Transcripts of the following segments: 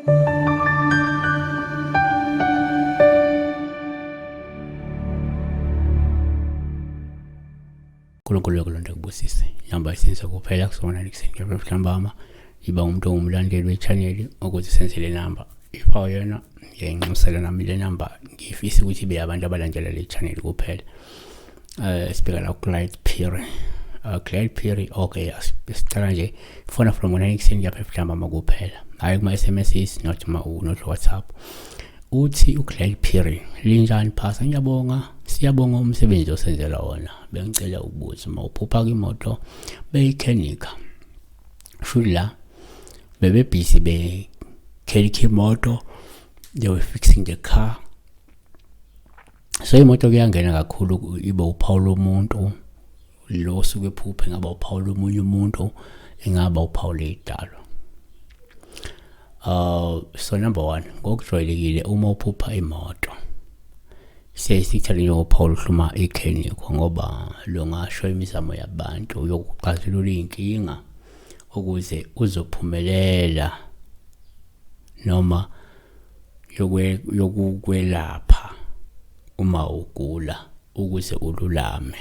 uNkulunkulu yokulonda kubusise ihamba isenzo kuphela kusona likusenge Mhlambama iba umuntu ongumlandeli wechannel ukuthi senzele namba ifa yena ngenxusela nami le namba ngifisa ukuthi be abantu abalandela le channel kuphela sibheka la Clyde Perry Clyde Perry okay sicala nje phone from wena ikusenge Mhlambama kuphela hayi kuma SMS not WhatsApp uthi uClyde Perry linjani phasa ngiyabonga siyabonga umsebenzi osenzela wona bengicela ukubuza uma uphupha imoto beyikhenika shula bebe busy be khenika imoto they were fixing the car so imoto kuyangena kakhulu ibe uPaul umuntu lo suke ephupha ngaba uPaul umunye umuntu engaba uPaul idalo so number 1 ngokujwayelekile uma uphupha imoto sesithale ngoPaul hluma ikhenikho ngoba lo ngasho imizamo yabantu yokuxazulula inkinga ukuze uzophumelela noma yokukwelapha uma ugula ukuze ululame.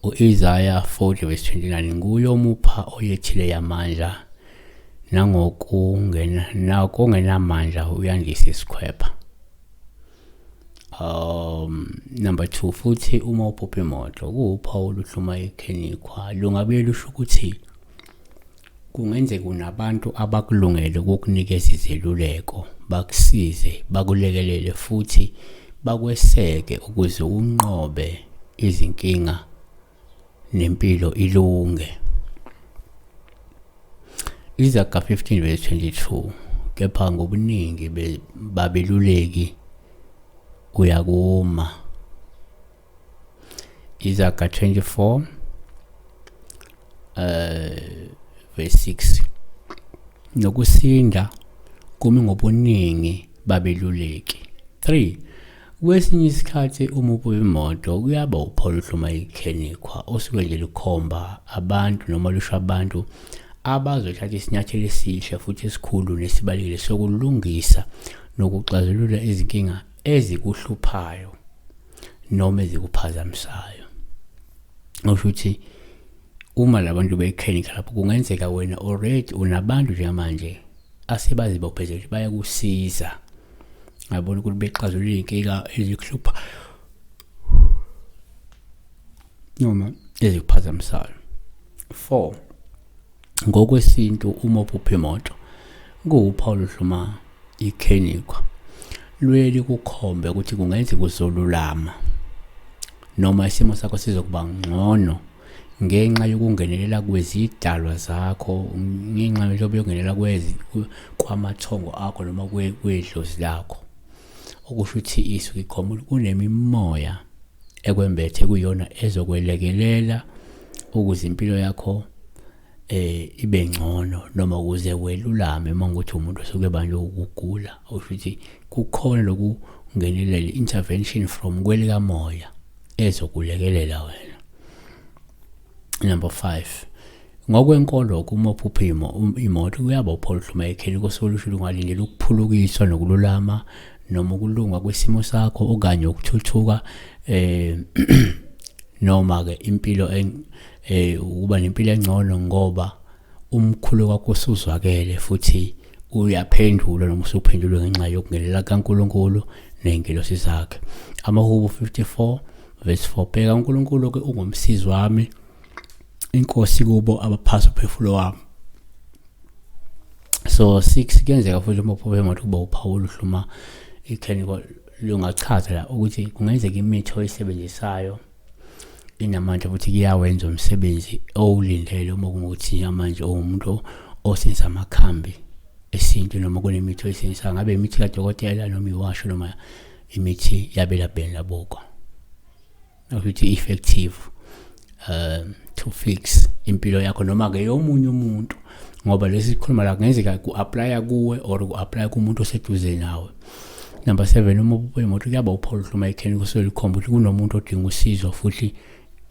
uIsaiah 40:29 nguye omupha oyethile yamandla nangokungena uyandisa isikhwepha. Number 2 futhi uma uphupha imoto kuPaul uhluma ikhenikwa lungabe lusho ukuthi kungenzeka kunabantu abakulungele ukukunikeza izeluleko bakusize bakulekelele futhi bakweseke ukuze unqobe izinkinga nempilo ilunge. Izaga 15:22 kepha ngobuningi babeluleki kuyakuma. Izaga 24:6 nokusinda kumi ngobuningi babeluleki. 3 kwesinye isikhathi umupu wemoto kuyaba uPaul hluma ikhenikwa osuke nje likhomba abantu noma lusho abantu abazothatha isinyathelo esihle futhi esikhulu nesibalekile sokulungisa nokuxazulula izinkinga ezikuhluphayo noma ezikuphazamisayo. Ukuthi uma labantu bekhenika lapho kungenzeka wena already unabantu njengamanje asebazibophezela baya kusiza ngabona ukuthi bexazulula inkinga ezikuhlupha noma ezikuphazamisayo. 4 ngokwesintu uma uphupha imoto kuPaul hluma ikhenikwa lweli kukhombe ukuthi kungenzeka uzolulama noma isimo sakho sizokuba ngcono ngenxa yokungenelela kwezidalwa zakho ngenxa yokungenelela kwamathongo akho noma kwedlozi lakho okusho ukuthi isu ikhomula kunemimoya ekwembethe kuyona ezokwelekelela ukuze impilo yakho ibe ngcono noma ukuze welulame mangokuthi umuntu osuke banje ukugula ukuthi kukhona lokungenelela intervention from kwelika moya ezokulekelela wena. Number 5 ngokwenkolo kuma uphupha imoto kuyaba uPaul hluma ekheli kosolusho lungalindela ukuphulukiswa nokululama noma ukulunga kwesimo sakho okanye ukuthuthuka noma ke impilo ukuba nempilo engcono ngoba umkhulu wakho usuzwakele futhi uyaphendula noma usuphendulwe ngenxa yokungenelela kaNkulunkulu nengilosi zakhe. Amahubo 54:4 bheka uNkulunkulu ke ungumsizi wami inkosi kubo abaphasa uphefumulo wami. So 6 kuyenzeka futhi uma uphupha imoto kuba uPaul hluma ikhenikwa lungachaza la ukuthi kungenzeka imithi oyisebenzisayo inamandla futhi kuyawenza umsebenzi owulindele uma kungukuthi manje umuntu osenza amakhambi esintu noma kunemithi oyisebenzisa ngabe imithi kadokotela noma iwasho noma imithi yabelabheni laboko ukuthi effective to fix impilo yakho noma ke yomunye umuntu ngoba lesi sikhuluma la kungenzeka ku-apply kuwe or ku-apply kumuntu oseduze nawe. Number 7 uma uphupha imoto kuyaba uPaul hluma ikhenikwa usolikhomba ukuthi kunomuntu odinga usizo futhi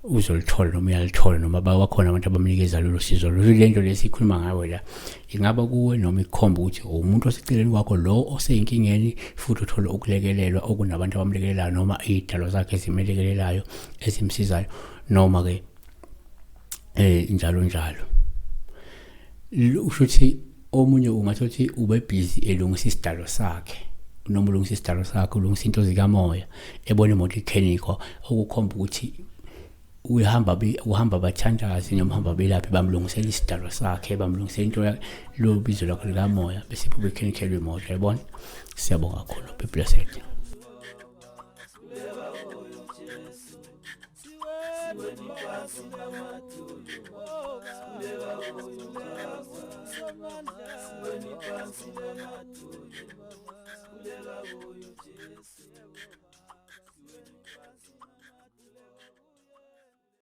uzolithola noma uyalithola noma bakhona abantu abamnikeza lolu sizo. Lento lesikhuluma ngayo la ingaba kuwe noma ikhomba ukuthi umuntu oseceleni kwakho lo oseyinkingeni futhi uthola ukulekelelwa okunabantu abamlekelelayo noma idalo zakhe ezimelekelelayo ezimsizayo noma ke njalo njalo. Usho ukuthi omunye ungathothi ube busy elungisa isidalo sakhe noma ulungisa isidalo sakhe ulungisa into zikamoya ebona imoto ikhenikho okukhomba ukuthi uhamba bathandazi noma uhamba belaphi bamlungisela isidalo sakhe bamlungisela into lo bizo lakho likamoya bese kube ikhenikhelwe imoto yabona. Siyabonga kakhulu. Be blessed.